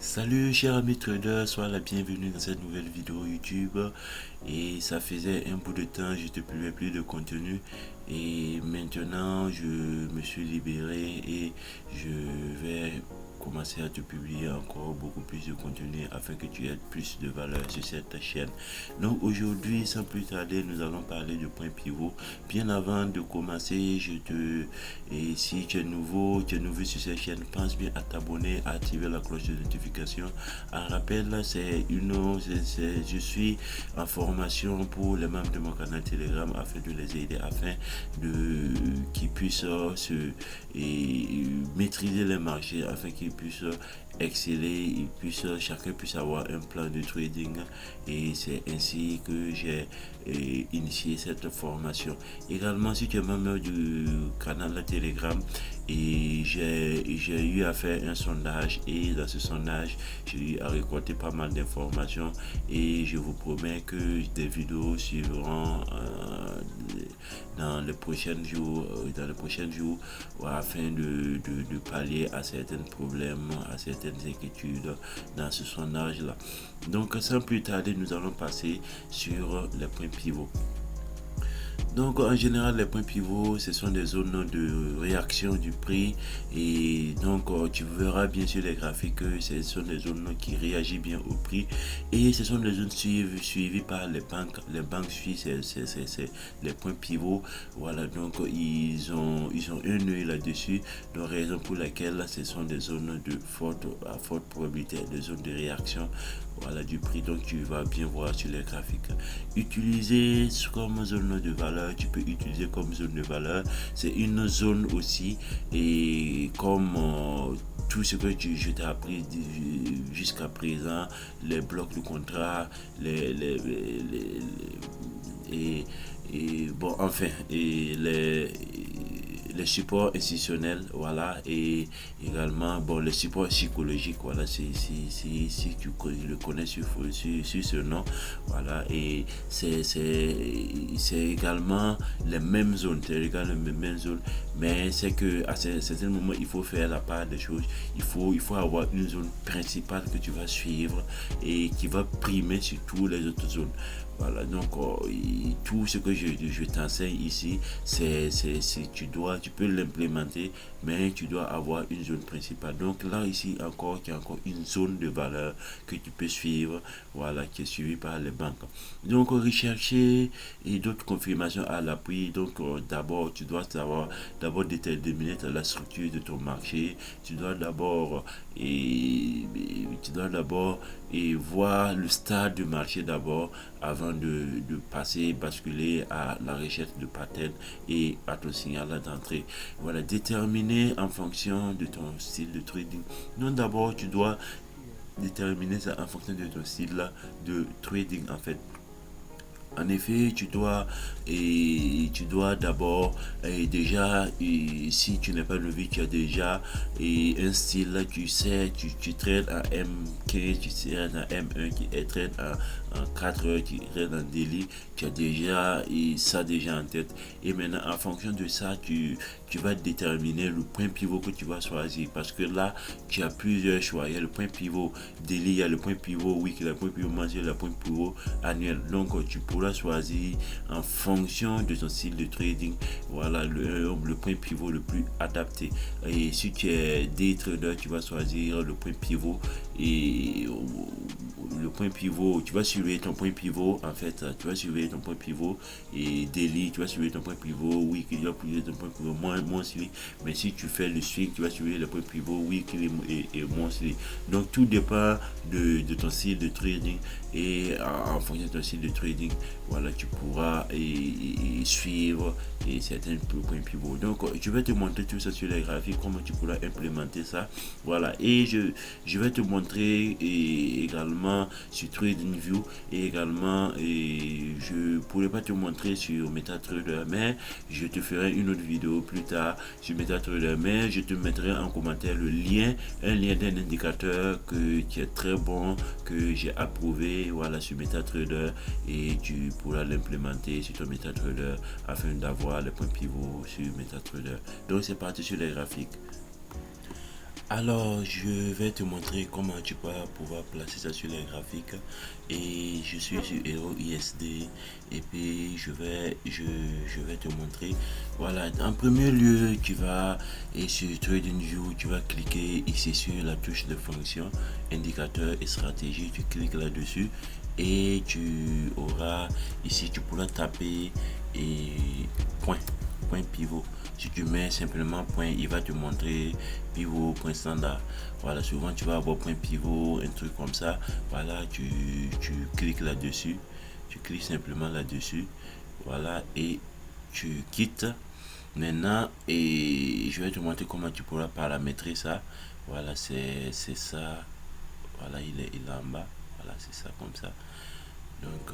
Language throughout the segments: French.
Salut chers amis traders, sois la bienvenue dans cette nouvelle vidéo YouTube. Et ça faisait un bout de temps, je ne publiais plus de contenu. Et maintenant, je me suis libéré et je vais commencer à te publier encore beaucoup plus de contenu afin que tu aies plus de valeur sur cette chaîne. Donc aujourd'hui, sans plus tarder, nous allons parler de point pivot. Bien avant de commencer, et si tu es nouveau sur cette chaîne, pense bien à t'abonner, à activer la cloche de notification. En rappel, je suis en formation pour les membres de mon canal Telegram afin de les aider, afin de qu'ils puissent maîtriser les marchés, afin qu'ils puissent exceller, chacun puisse avoir un plan de trading. Et c'est ainsi que j'ai initié cette formation. Également, si tu es membre du canal Telegram, et j'ai eu à faire un sondage, et dans ce sondage j'ai eu à récolter pas mal d'informations, et je vous promets que des vidéos suivront dans les prochains jours, afin de pallier à certains problèmes, à certaines inquiétudes dans ce sondage là. Donc sans plus tarder, nous allons passer sur les points pivots. Donc en général, les points pivots, ce sont des zones de réaction du prix, et donc tu verras bien sur les graphiques que ce sont des zones qui réagissent bien au prix, et ce sont des zones suivies par les banques. Les banques suivent les points pivots. Voilà, donc ils ont un œil là-dessus, donc raison pour laquelle ce sont des zones à forte probabilité, des zones de réaction, voilà, du prix. Donc tu vas bien voir sur les graphiques. Utiliser comme zone de valeur, tu peux utiliser comme zone de valeur, c'est une zone aussi, et comme tout ce que je t'ai appris jusqu'à présent, les blocs de contrat, et bon, enfin, et les supports institutionnels, voilà, et également bon, les supports psychologiques, voilà, si tu le connais sur ce nom, voilà. Et c'est également les mêmes zones, mais c'est que à certains moments il faut faire la part des choses. Il faut avoir une zone principale que tu vas suivre et qui va primer sur toutes les autres zones. Voilà, donc tout ce que je t'enseigne ici, tu peux l'implémenter, mais tu dois avoir une zone principale. Donc là, ici encore, il y a encore une zone de valeur que tu peux suivre, voilà, qui est suivie par les banques. Donc rechercher et d'autres confirmations à l'appui. Donc d'abord, tu dois déterminer la structure de ton marché. Tu dois d'abord voir le stade du marché d'abord, avant de basculer à la recherche de pattern et à ton signal d'entrée. Voilà, déterminer en fonction de ton style de trading. Donc d'abord, tu dois déterminer ça en fonction de ton style de trading, en fait. En effet, tu dois d'abord déjà, si tu n'es pas novice, tu as déjà un style là, tu sais, tu trades en M15, tu trades en M1, qui est trade en 4 heures, qui trade en daily, tu as déjà ça déjà en tête. Et maintenant, en fonction de ça, tu vas déterminer le point pivot que tu vas choisir, parce que là, tu as plusieurs choix. Il y a le point pivot daily, il y a le point pivot week, le point pivot mensuel, le point pivot annuel. Donc, tu pourras choisir en fonction de ton style de trading, voilà, le point pivot le plus adapté. Et si tu es day trader, tu vas choisir le point pivot, et le point pivot, tu vas suivre ton point pivot, en fait, tu vas suivre ton point pivot, et daily, tu vas suivre ton point pivot weekly, tu vas suivre ton point pivot monthly. Mais si tu fais le swing, tu vas suivre le point pivot weekly et monthly. Donc tout dépend de ton style de trading, et en fonction de ton style de trading, voilà, tu pourras suivre certains points pivots. Donc je vais te montrer tout ça sur les graphiques, comment tu pourras implémenter ça, voilà. Et je vais te montrer également sur TradingView, et également je pourrais pas te montrer sur MetaTrader, mais je te ferai une autre vidéo plus tard sur MetaTrader, mais je te mettrai en commentaire un lien d'un indicateur qui est très bon, que j'ai approuvé, voilà, sur MetaTrader, et tu pourras l'implémenter sur ton MetaTrader afin d'avoir les points pivots sur MetaTrader. Donc c'est parti sur les graphiques. Alors, je vais te montrer comment tu vas pouvoir placer ça sur les graphiques. Et je suis sur Hero ISD. Et puis, je vais te montrer. Voilà, en premier lieu, tu vas, et sur TradingView, tu vas cliquer ici sur la touche de fonction, indicateur et stratégie. Tu cliques là-dessus. Et tu auras, ici, tu pourras taper et point pivot. Si tu mets simplement point, il va te montrer pivot, point standard. Voilà, souvent tu vas avoir point pivot, un truc comme ça. Voilà, tu cliques là-dessus. Tu cliques simplement là-dessus. Voilà, et tu quittes. Maintenant, et je vais te montrer comment tu pourras paramétrer ça. Voilà, c'est ça. Voilà, il est en bas. Voilà, c'est ça comme ça. Donc,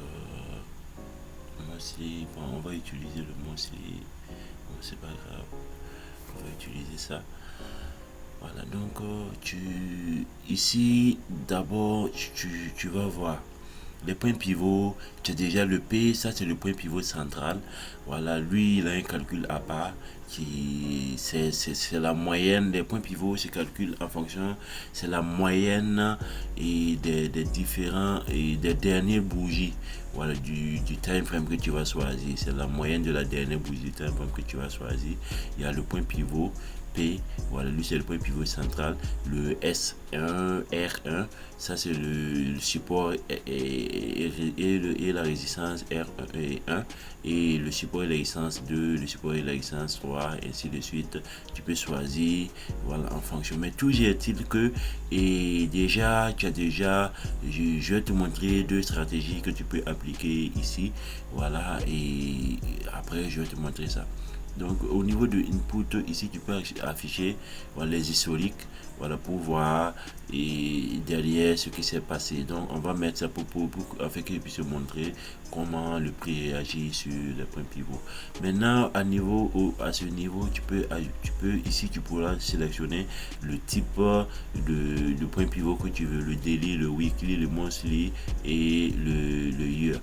monthly, bon, on va utiliser le monthly. Bon, c'est pas grave. On va utiliser ça. Voilà, donc ici, d'abord, tu vas voir les points pivots. Tu as déjà le P, ça c'est le point pivot central. Voilà, lui, il a un calcul à part qui c'est la moyenne des points pivots se calcule en fonction, c'est la moyenne et des différents et des dernières bougies. Voilà, du time frame que tu vas choisir, c'est la moyenne de la dernière bougie du time frame que tu vas choisir. Il y a le point pivot P, voilà, lui c'est le point pivot central. Le S1, R1, ça c'est le support et la résistance R1 et 1, et le support et la résistance 2, le support et la résistance 3, ainsi de suite. Tu peux choisir, voilà, en fonction. Mais toujours est-il que, et déjà, je vais te montrer deux stratégies que tu peux appliquer ici. Voilà, et après, je vais te montrer ça. Donc au niveau de input, ici tu peux afficher, voilà, les historiques, voilà, pour voir et derrière ce qui s'est passé. Donc on va mettre ça afin qu'il puisse montrer comment le prix réagit sur les points pivots. Maintenant à ce niveau, tu peux ici tu pourras sélectionner le type de point pivot que tu veux, le daily, le weekly, le monthly et le year.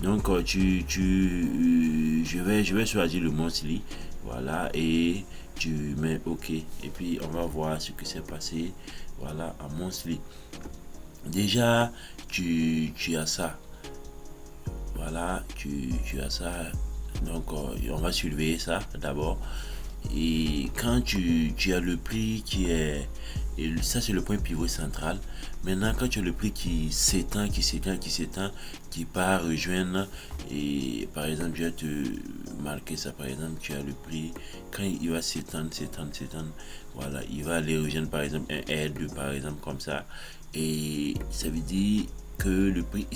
Donc je vais choisir le monthly, voilà, et tu mets OK, et puis on va voir ce qui s'est passé. Voilà, à monthly déjà tu as ça. Voilà, tu as ça. Donc on va surveiller ça d'abord. Et quand tu as le prix qui est, et ça c'est le point pivot central. Maintenant quand tu as le prix qui s'étend, qui part rejoindre, et par exemple je vais te marquer ça, par exemple tu as le prix, quand il va s'étendre, voilà, il va aller rejoindre par exemple un R2 par exemple comme ça, et ça veut dire que le prix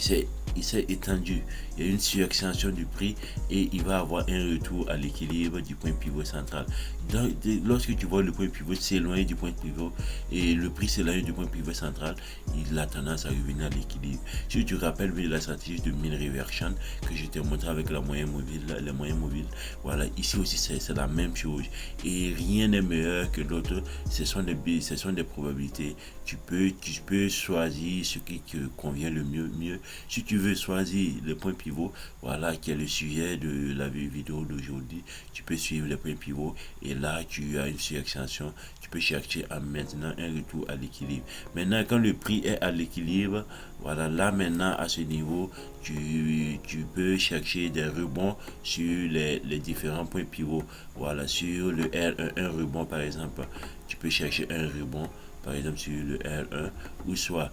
il s'est étendu, il y a une surextension du prix et il va avoir un retour à l'équilibre du point pivot central. Donc, lorsque tu vois le point pivot s'éloigner du point pivot et le prix s'éloigner du point pivot central, il a tendance à revenir à l'équilibre. Si tu te rappelles de la stratégie de mean reversion que je t'ai montré avec la moyenne mobile, les moyennes mobiles, voilà, ici aussi c'est la même chose et rien n'est meilleur que l'autre. Ce sont des probabilités. Tu peux choisir ce qui te convient le mieux. Si tu veux choisir le point pivot, voilà, qui est le sujet de la vidéo d'aujourd'hui, tu peux suivre les points pivots et là tu as une surextension. Tu peux chercher à maintenant un retour à l'équilibre. Maintenant quand le prix est à l'équilibre, voilà, là maintenant à ce niveau, tu peux chercher des rebonds sur les différents points pivots. Voilà, sur le R1, un rebond par exemple, tu peux chercher un rebond par exemple sur le R1, ou soit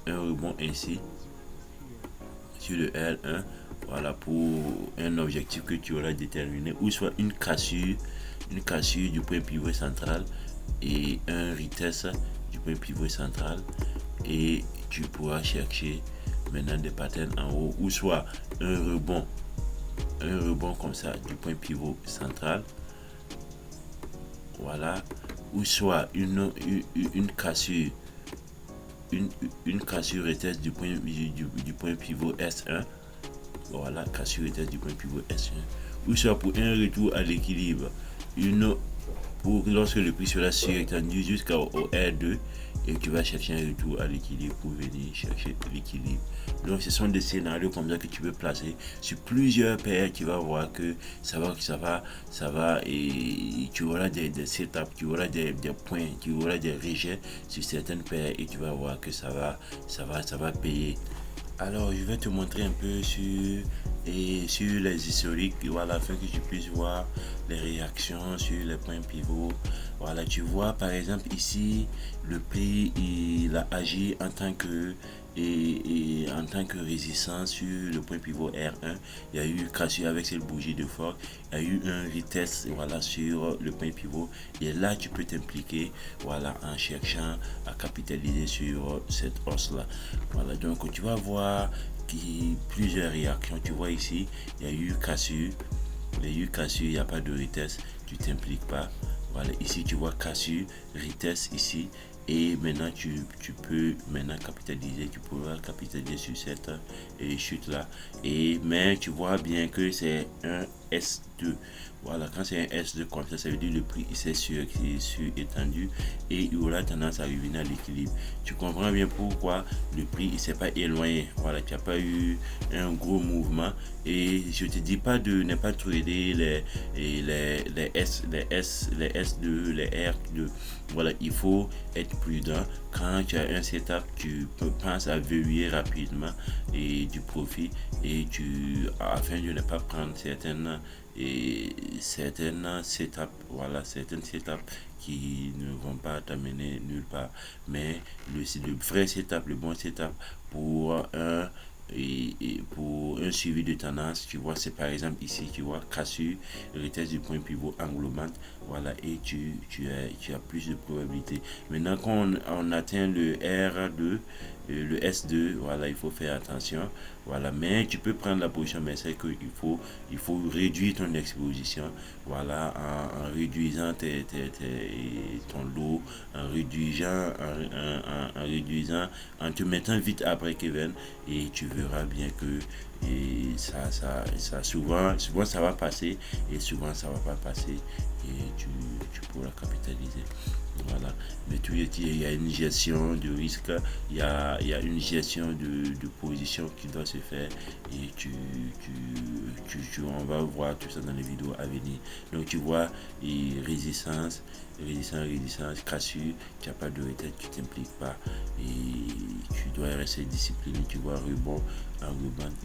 un rebond ainsi sur le R1, voilà, pour un objectif que tu auras déterminé, ou soit une cassure du point pivot central et un retest du point pivot central, et tu pourras chercher maintenant des patterns en haut, ou soit un rebond comme ça du point pivot central, voilà, ou soit une cassure retest du point pivot S1, voilà, cassure retest du point pivot S1, ou soit pour un retour à l'équilibre, une pour lorsque le prix sera surétendu jusqu'au R2, et tu vas chercher un retour à l'équilibre pour venir chercher l'équilibre. Donc ce sont des scénarios comme ça que tu peux placer sur plusieurs paires. Tu vas voir que ça va et tu auras des setups, tu auras des points, tu auras des rejets sur certaines paires et tu vas voir que ça va payer. Alors, je vais te montrer un peu sur les historiques, voilà, afin que tu puisses voir les réactions sur les points pivots. Voilà, tu vois par exemple ici, le prix il a agi en tant que en tant que résistance sur le point pivot R1. Il y a eu cassure avec cette bougie de force, il y a eu un retest, voilà, sur le point pivot, et là tu peux t'impliquer, voilà, en cherchant à capitaliser sur cette hausse là. Voilà, donc tu vas voir plusieurs réactions. Tu vois ici, il y a eu cassure, il n'y a pas de retest, tu t'impliques pas. Voilà, ici tu vois cassure, retest ici, et maintenant tu peux maintenant capitaliser, tu pourras capitaliser sur cette chute là. Mais tu vois bien que c'est un S2. Voilà, quand c'est un S2 comme ça veut dire le prix il s'est étendu et il aura tendance à revenir à l'équilibre. Tu comprends bien pourquoi le prix il s'est pas éloigné. Voilà, tu n'as pas eu un gros mouvement, et je te dis pas de ne pas trader les S2, les R2. Voilà, il faut être prudent. Quand tu as un setup, tu penses à verrouiller rapidement et du profit, et afin de ne pas prendre certaines setups, voilà, certaines setups qui ne vont pas t'amener nulle part. Mais le vrai setup, le bon setup pour pour un suivi de tendance, tu vois, c'est par exemple ici, tu vois, cassure, retest du point pivot englobante, voilà, et tu as plus de probabilité. Maintenant, quand on atteint le R2, le S2, voilà, il faut faire attention, voilà, mais tu peux prendre la position, mais c'est qu'il faut réduire ton exposition, voilà, en réduisant ton lot, en réduisant, en te mettant vite après Kevin, et tu verras bien que souvent ça va passer, et souvent ça va pas passer, et tu pourras capitaliser. Voilà, mais il y a une gestion de risque, il y a une gestion de position qui doit se faire, et on va voir tout ça dans les vidéos à venir. Donc tu vois, et résistance, cassure, tu n'as pas de retête, tu t'impliques pas, et tu dois rester discipliné. Tu vois, rebond,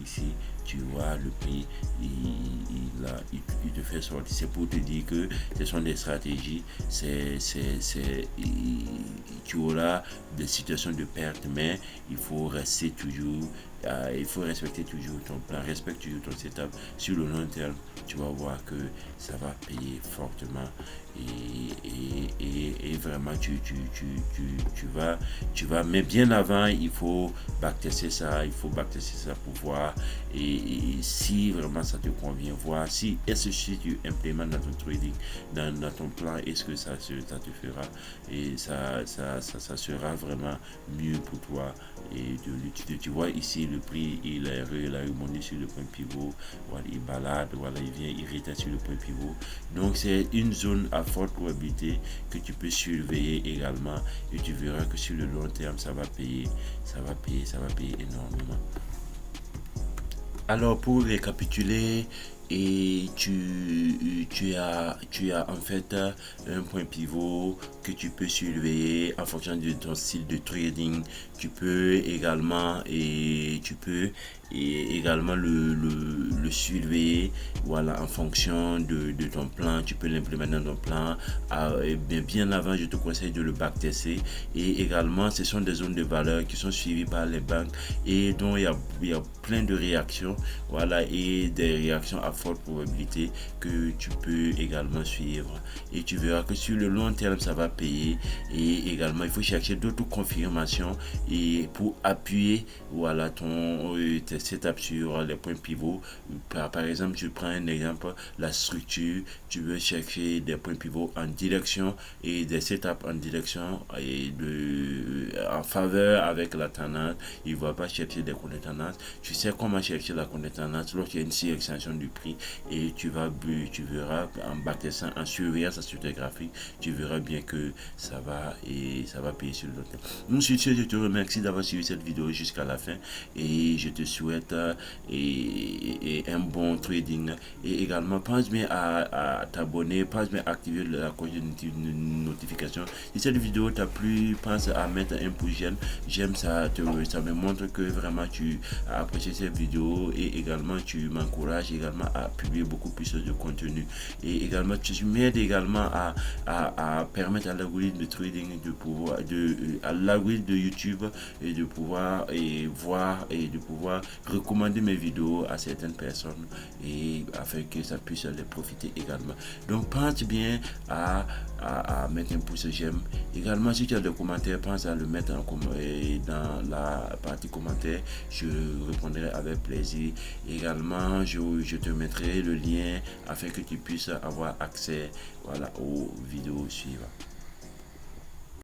ici, tu vois le prix, il te fait sortir. C'est pour te dire que ce sont des stratégies, tu auras des situations de perte, mais il faut rester toujours, il faut respecter toujours ton plan, respecte toujours ton setup. Sur le long terme, tu vas voir que ça va payer fortement, et vraiment tu vas, mais bien avant, il faut backtester ça, pour voir, et si vraiment ça te convient, voir si est-ce que tu implémentes dans ton trading, dans ton plan, est-ce que ça te fera, et ça sera vraiment mieux pour toi, et de l'utiliser. Tu vois ici le prix, il a remonté sur le point pivot, voilà, il balade, voilà, il vient irriter sur le point pivot. Donc c'est une zone à forte probabilité que tu peux surveiller également, et tu verras que sur le long terme ça va payer énormément. Alors pour récapituler, et tu as en fait un point pivot que tu peux surveiller en fonction de ton style de trading. Tu peux également également le surveiller, voilà, en fonction de ton plan. Tu peux l'implémenter dans ton plan, bien avant. Je te conseille de le backtester, et également ce sont des zones de valeur qui sont suivies par les banques, et dont il y a plein de réactions, voilà, et des réactions à forte probabilité que tu peux également suivre, et tu verras que sur le long terme ça va payer. Et également il faut chercher d'autres confirmations, et pour appuyer, voilà, tes setups sur les points pivots. Par exemple, je prends un exemple, la structure, tu veux chercher des points pivots en direction, et des setups en direction, et en faveur avec la tendance. Il ne va pas chercher des cours de tendance. Tu sais comment chercher la cours de tendance lorsqu'il y a une extension du prix. écrit, et tu verras en bâtissant, en surveillant sa suite graphique, tu verras bien que ça va payer sur le long terme. Donc sur ce, je te remercie d'avoir suivi cette vidéo jusqu'à la fin, et je te souhaite un bon trading. Et également pense bien à t'abonner, pense bien à activer la cloche de notification. Si cette vidéo t'a plu, pense à mettre un pouce j'aime, ça me montre que vraiment tu as apprécié cette vidéo, et également tu m'encourages également à publier beaucoup plus de contenu, et également tu m'aides également à permettre à l'algorithme de trading de pouvoir à l'algorithme de YouTube et de pouvoir voir et de pouvoir recommander mes vidéos à certaines personnes, et afin que ça puisse les profiter également. Donc pense bien à mettre un pouce j'aime. Également, si tu as des commentaires, pense à le mettre dans la partie commentaires. Je répondrai avec plaisir. Également, je te mettrai le lien afin que tu puisses avoir accès, voilà, aux vidéos suivantes.